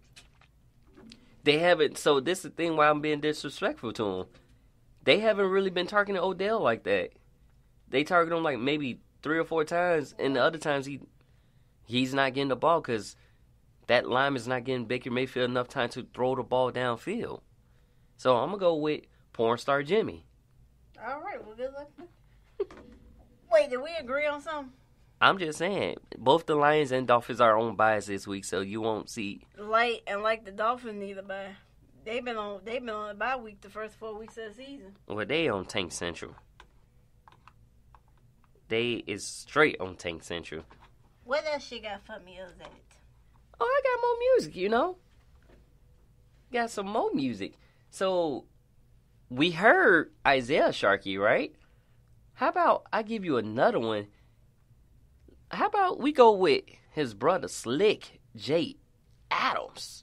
They haven't. So this is the thing why I'm being disrespectful to him. They haven't really been targeting Odell like that. They target him like maybe 3 or 4 times, and the other times he's not getting the ball because that lineman's not getting Baker Mayfield enough time to throw the ball downfield. So I'm going to go with porn star Jimmy. All right, well, good luck. Wait, did we agree on something? I'm just saying, both the Lions and Dolphins are on buys this week, so you won't see. Like the Dolphins need a bye. They've been on a bye week the first 4 weeks of the season. Well, they on Tank Central. They is straight on Tank Central. What else you got for me other than it? Oh, I got more music, you know. Got some more music. So, we heard Isaiah Sharkey, right? How about I give you another one? How about we go with his brother Slick J. Adams?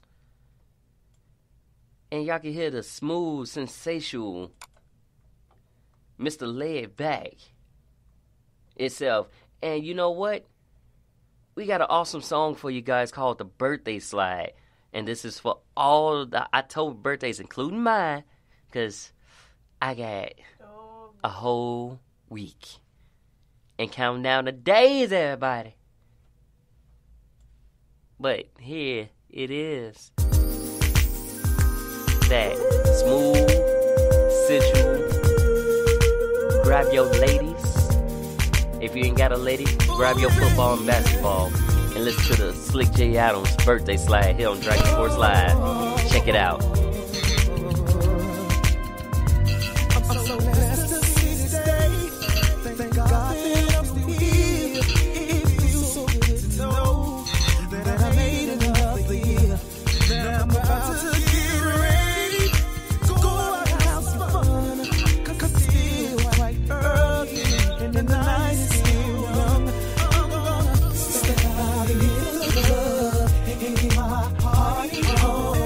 And y'all can hear the smooth, sensational Mr. Laid Back itself. And you know what? We got an awesome song for you guys called The Birthday Slide. And this is for all the October birthdays, including mine, because I got a whole week. And counting down the days, everybody. But here it is. That smooth, sensual. Grab your ladies. If you ain't got a lady, grab your football and basketball and listen to the Slick J. Adams Birthday Slide here on Dragon Sports Live. Check it out. I'm so blessed to see this day. Thank God that I'm still here. It feels so good to know that I made another year. That I'm about to get ready to go out and have some fun. 'Cause it's still quite early and the night is still young. I'm gonna step out and get the love and give my heart a home.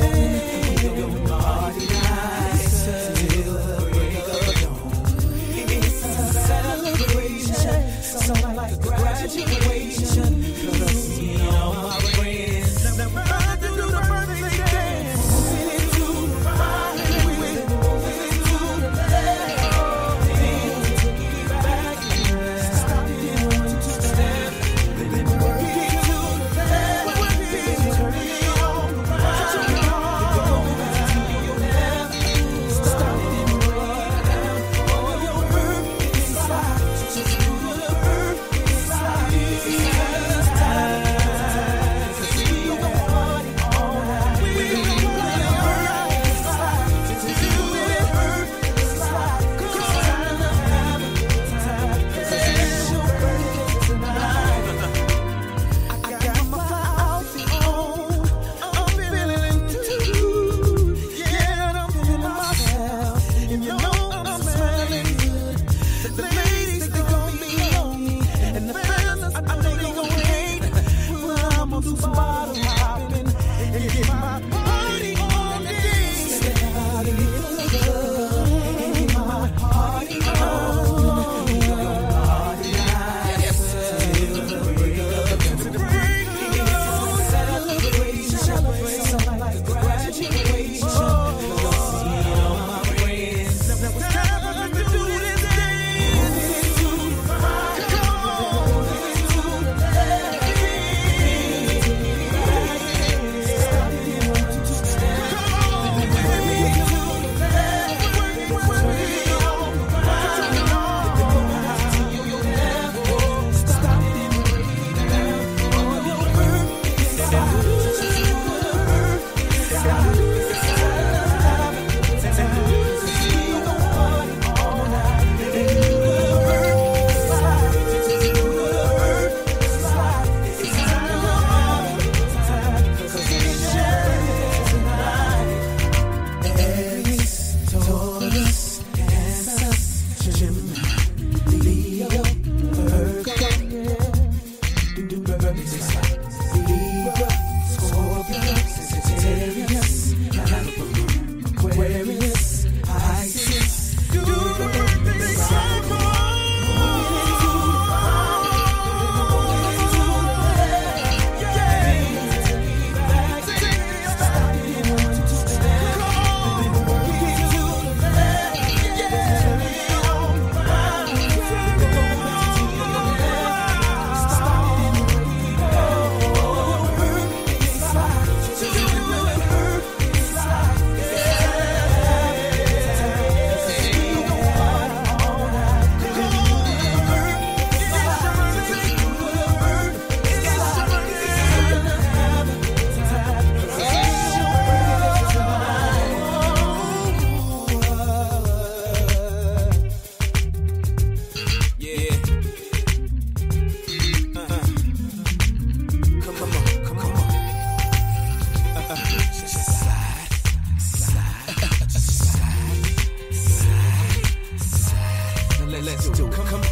do. Come on.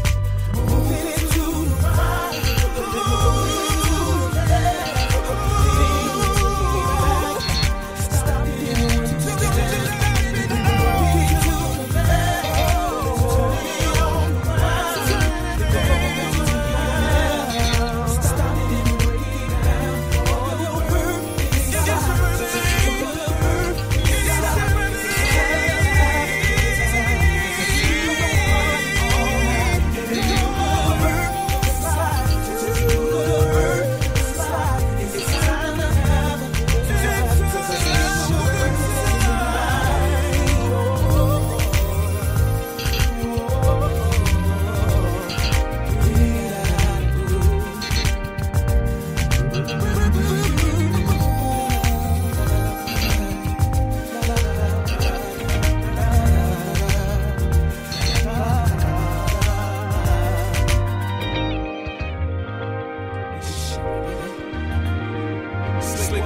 Moving into the right. Stop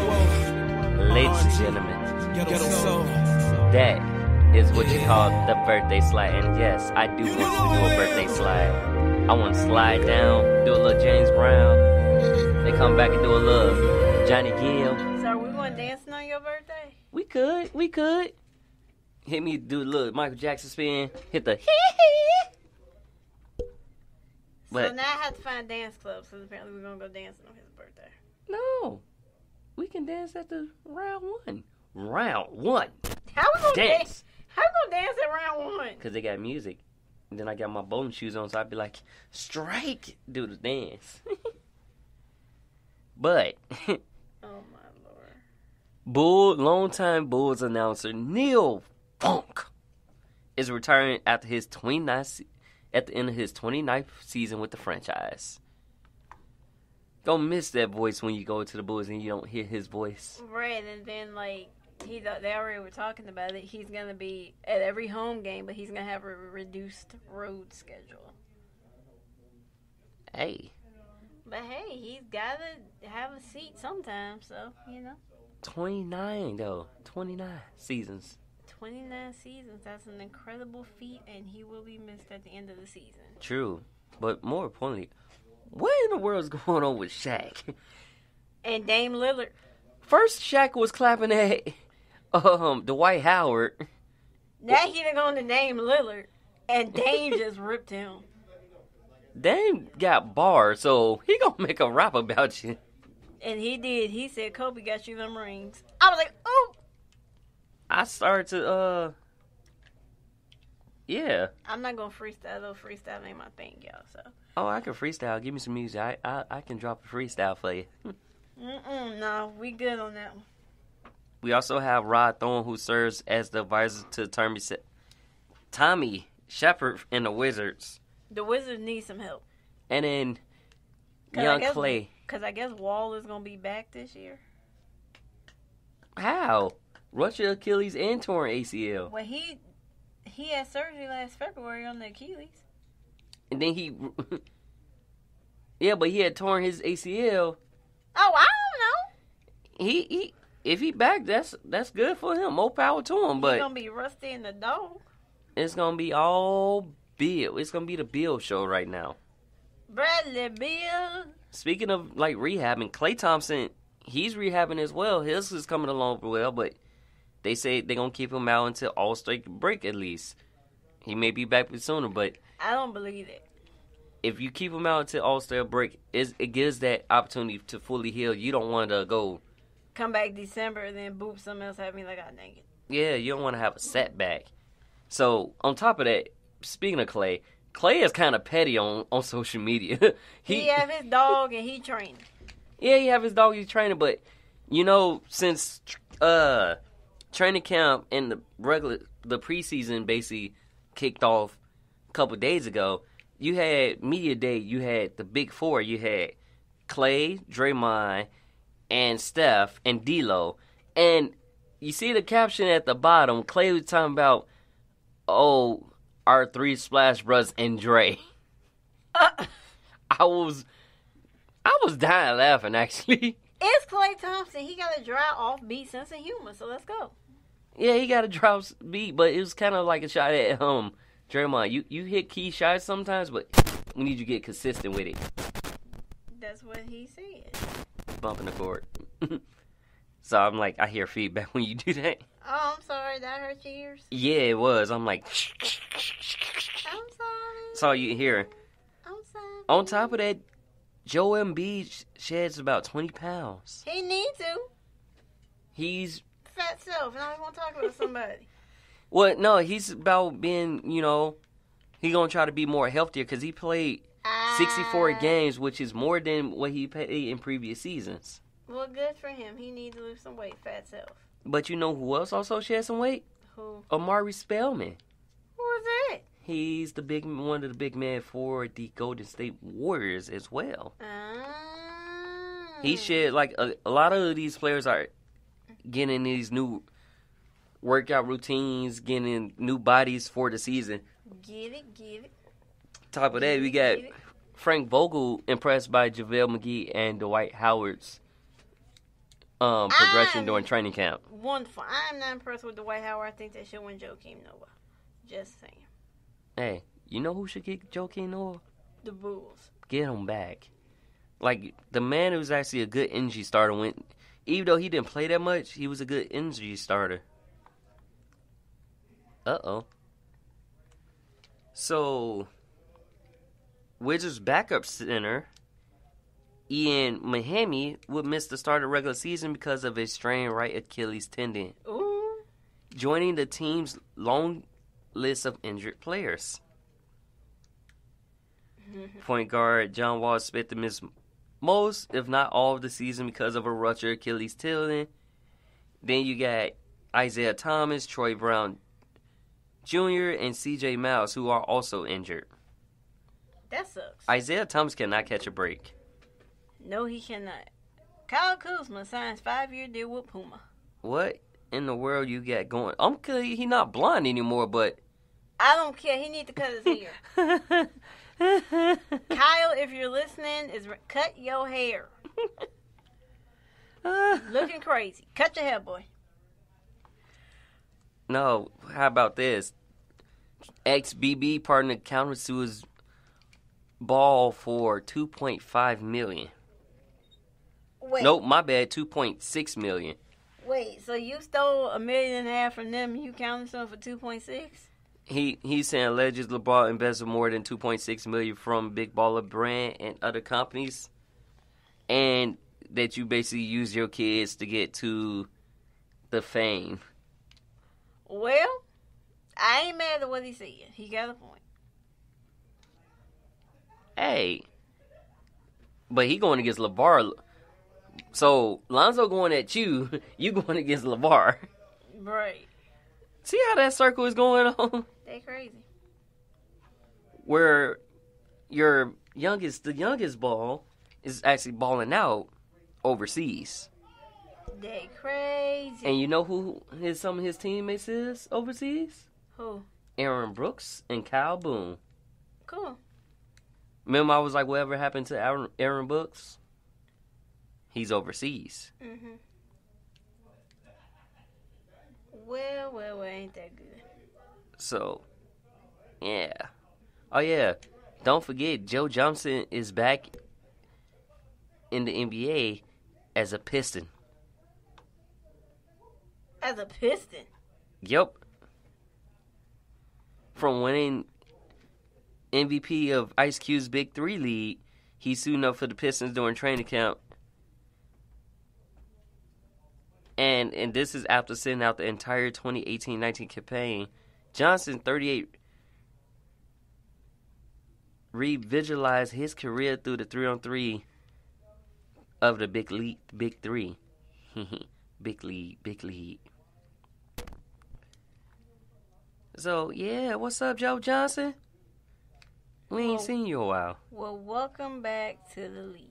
Ladies and gentlemen, that is what you call the birthday slide. And yes, I do want to do a birthday slide. I want to slide down, do a little James Brown, then come back and do a little Johnny Gill. So are we going dancing on your birthday? We could. Hit me, do a little Michael Jackson spin, hit the So But now I have to find dance clubs because apparently we're going to go dancing on his birthday. no, we can dance at the round one. Round one. How we going to Dance. dance? How we going to dance at round one? Because they got music. And then I got my bowling shoes on, so I'd be like, strike, do the dance. But Oh, my Lord. longtime Bulls announcer Neil Funk is retiring after his 29th at the end of his 29th season with the franchise. Gonna miss that voice when you go to the Bulls and you don't hear his voice. Right, and then, like, they already were talking about it. He's going to be at every home game, but he's going to have a reduced road schedule. Hey, But hey, he's got to have a seat sometime, so, 29 though. 29 seasons. 29 seasons, that's an incredible feat, and he will be missed at the end of the season. True. But more importantly, what in the world is going on with Shaq? And Dame Lillard. First, Shaq was clapping at Dwight Howard. Now he done gone to Dame Lillard, and Dame just ripped him. Dame got bars, so he gonna make a rap about you. And he did. He said, Kobe got you them rings. I was like, oh! I started to, yeah. I'm not going to freestyle, though. Freestyle ain't my thing, y'all, so. Oh, I can freestyle. Give me some music. I can drop a freestyle for you. No, we good on that one. We also have Rod Thorne, who serves as the advisor to Tommy Shepard in the Wizards. The Wizards need some help. And then 'Cause Young Clay. Because I guess Wall is going to be back this year. How? Ruptured Achilles and torn ACL. Well, he had surgery last February on the Achilles. And then yeah, but he had torn his ACL. Oh, I don't know. He if he back, that's good for him. More power to him. He's But going to be rusty in the dog. it's gonna be all Bill. It's gonna be the Bill show right now. Bradley Beal. Speaking of like rehabbing, Klay Thompson, he's rehabbing as well. His is coming along well, but they say they're gonna keep him out until All-Star break at least. He may be back sooner, but I don't believe it. if you keep him out until All-Star break, it gives that opportunity to fully heal. You don't want to go. Come back December and then boop, something else have me like I naked. Yeah, you don't want to have a setback. So on top of that, speaking of Klay is kind of petty on social media. He have his dog and he training. Yeah, he have his dog he's training, but since training camp and the preseason basically kicked off a couple days ago, you had media day, you had the big four, you had Klay, Draymond, and Steph and D'Lo, and you see the caption at the bottom. Klay was talking about, our three Splash Bros and Dre. I was dying laughing, actually. It's Klay Thompson. He got a dry, offbeat sense of humor, so let's go. Yeah, he got a drop beat, but it was kind of like a shot at Draymond, you hit key shots sometimes, but we need you to get consistent with it. That's what he said. Bumping the court. So I'm like, I hear feedback when you do that. Oh, I'm sorry. That hurt your ears? Yeah, it was. I'm like, I'm sorry. that's all you hear. I'm sorry. On top of that, Joel Embiid sheds about 20 pounds. He need to. He's, Fat self. Now he want to talk about somebody. well, no, he's about being, you know, he going to try to be more healthier because he played 64 games, which is more than what he played in previous seasons. Well, good for him. He needs to lose some weight, fat self. But you know who else also shed some weight? Who? Amari Spellman. Who is that? He's one of the big men for the Golden State Warriors as well. He shed, like, a lot of these players are getting these new workout routines, getting new bodies for the season. Get it. Top of that, we got Frank Vogel impressed by JaVale McGee and Dwight Howard's progression during training camp. Wonderful. I'm not impressed with Dwight Howard. I think they should win Joakim Noah. Just saying. Hey, you know who should get Joakim Noah? The Bulls. Get him back. Like, the man who was actually a good energy starter went, even though he didn't play that much, he was a good energy starter. Uh-oh. So, Wizards backup center Ian Mahami would miss the start of the regular season because of a strained right Achilles tendon, Ooh. joining the team's long list of injured players. Point guard John Wall expected to miss most, if not all, of the season because of a ruptured Achilles tendon. Then you got Isaiah Thomas, Troy Brown Jr., and C.J. Miles, who are also injured. That sucks. Isaiah Thomas cannot catch a break. No, he cannot. Kyle Kuzma signs 5-year deal with Puma. What in the world you got going? He not blind anymore, but I don't care. He need to cut his hair. Kyle, if you're listening, cut your hair. Looking crazy. Cut your hair, boy. No, how about this? Ex-BB partner counted to his ball for $2.5 million. Wait. Nope, my bad, $2.6 million. Wait, so you stole $1.5 million from them and you counted some for 2.6? He's saying allegedly LeBron invested more than $2.6 million from Big Baller Brand and other companies, and that you basically use your kids to get to the fame. Well, I ain't mad at what he said. He got a point. Hey, but he going against LeVar. So Lonzo going at you, you going against LeVar. Right. See how that circle is going on? They crazy. Where the youngest ball is actually balling out overseas. They crazy. And you know who some of his teammates is overseas? Who? Aaron Brooks and Kyle Boone. Cool. Remember I was like, whatever happened to Aaron Brooks? He's overseas. Mm-hmm. Well, ain't that good. So, yeah. Oh, yeah. Don't forget, Joe Johnson is back in the NBA as a Piston. As a Piston? Yep. From winning MVP of Ice Cube's Big 3 League, he's suiting up for the Pistons during training camp. And this is after sitting out the entire 2018-19 campaign. Johnson, 38, revitalized his career through the 3-on-3 of the Big League, Big 3. Big league. So, yeah, what's up, Joe Johnson? We ain't seen you a while. Well, welcome back to the league.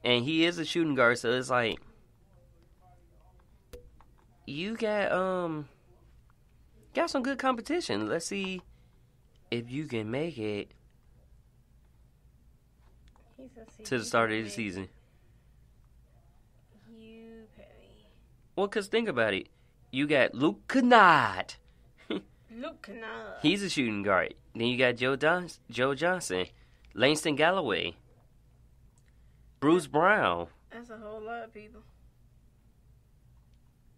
And he is a shooting guard, so it's like, you got some good competition. Let's see if you can make it to the start of the season. You petty. Well, because think about it. You got Luke Kennard. Luke Kennard. He's a shooting guard. Then you got Joe Johnson, Langston Galloway, Bruce Brown. That's a whole lot of people.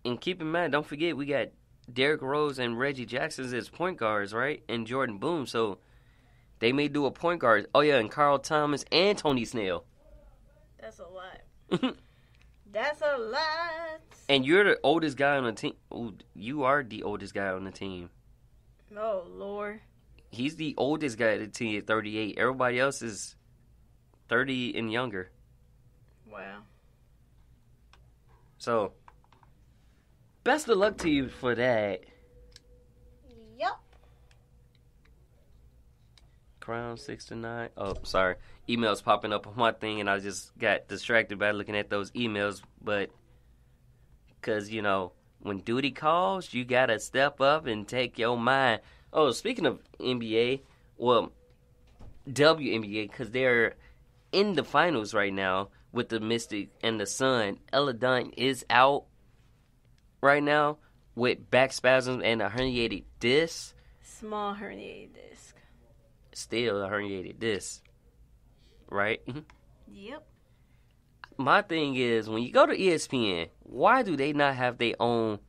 And keep in mind, don't forget, we got Derrick Rose and Reggie Jackson as point guards, right? And Jordan Boone. So they may do a point guard. Oh, yeah, and Carl Thomas and Tony Snell. That's a lot. That's a lot. And you're the oldest guy on the team. Ooh, you are the oldest guy on the team. Oh, Lord. He's the oldest guy at the team at 38. Everybody else is 30 and younger. Wow. So, best of luck to you for that. Yup. Crown 69. Oh, sorry. Emails popping up on my thing, and I just got distracted by looking at those emails. But, because, you know, when duty calls, you got to step up and take your mind. Oh, speaking of NBA, well, WNBA, because they're in the finals right now with the Mystic and the Sun. Ella Dunn is out right now with back spasms and a herniated disc. Small herniated disc. Still a herniated disc. Right? Yep. My thing is, when you go to ESPN, why do they not have their own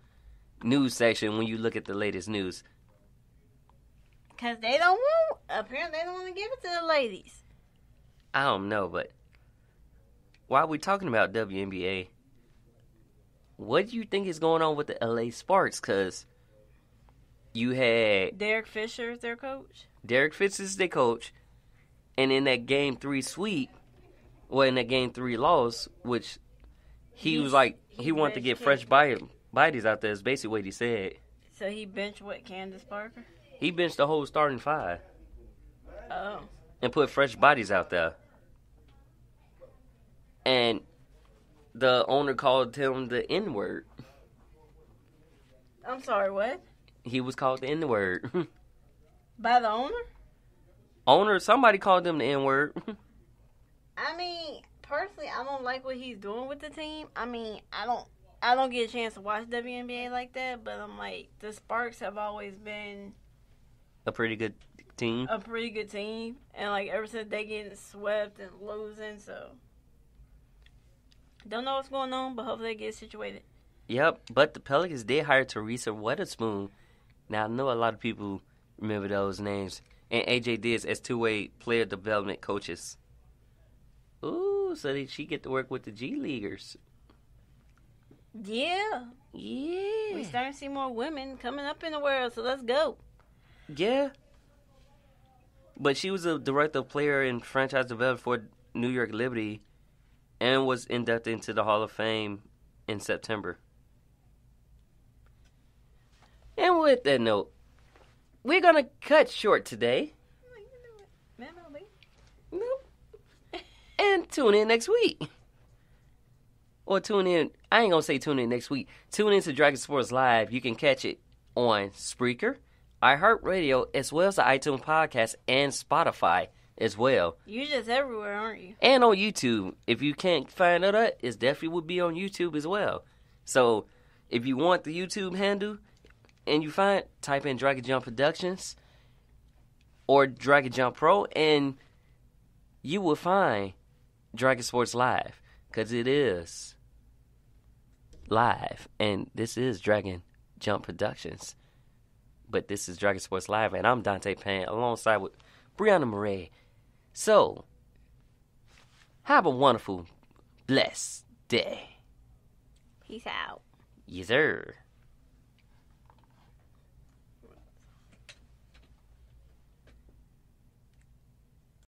news section when you look at the latest news? Because they don't want, apparently they don't want to give it to the ladies. I don't know, but why are we talking about WNBA? What do you think is going on with the LA Sparks? Because you had Derek Fisher is their coach. Derek Fisher is their coach, and in that Game 3 sweep, well, in that Game 3 loss, which he was like, he wanted to get fresh bodies out there, is basically what he said. So he benched what, Candace Parker? He benched the whole starting five Oh. and put fresh bodies out there. And the owner called him the N-word. I'm sorry, what? He was called the N-word. By the owner? Somebody called him the N-word. I mean, personally, I don't like what he's doing with the team. I mean, I don't get a chance to watch WNBA like that, but I'm like, the Sparks have always been A pretty good team. a pretty good team, and like ever since they getting swept and losing, so don't know what's going on, but hopefully they get situated. Yep, but the Pelicans did hire Teresa Weatherspoon. Now, I know a lot of people remember those names. And AJ Diaz as two-way player development coaches. Ooh, so did she get to work with the G Leaguers? Yeah, we Yeah. starting to see more women coming up in the world, so let's go. Yeah. But she was a director of player and franchise development for New York Liberty and was inducted into the Hall of Fame in September. And with that note, we're going to cut short today. Nope. And tune in next week. Or tune in, I ain't going to say tune in next week. Tune in to Dragon Sports Live. You can catch it on Spreaker, iHeartRadio, as well as the iTunes Podcast and Spotify as well. You're just everywhere, aren't you? And on YouTube. If you can't find that, it definitely would be on YouTube as well. So, if you want the YouTube handle, and you type in Dragon Jump Productions or Dragon Jump Pro, and you will find Dragon Sports Live, because it is live, and this is Dragon Jump Productions. But this is Dragon Sports Live, and I'm Dante Payne, alongside with Brianna Murray. So, have a wonderful, blessed day. Peace out. Yes, sir.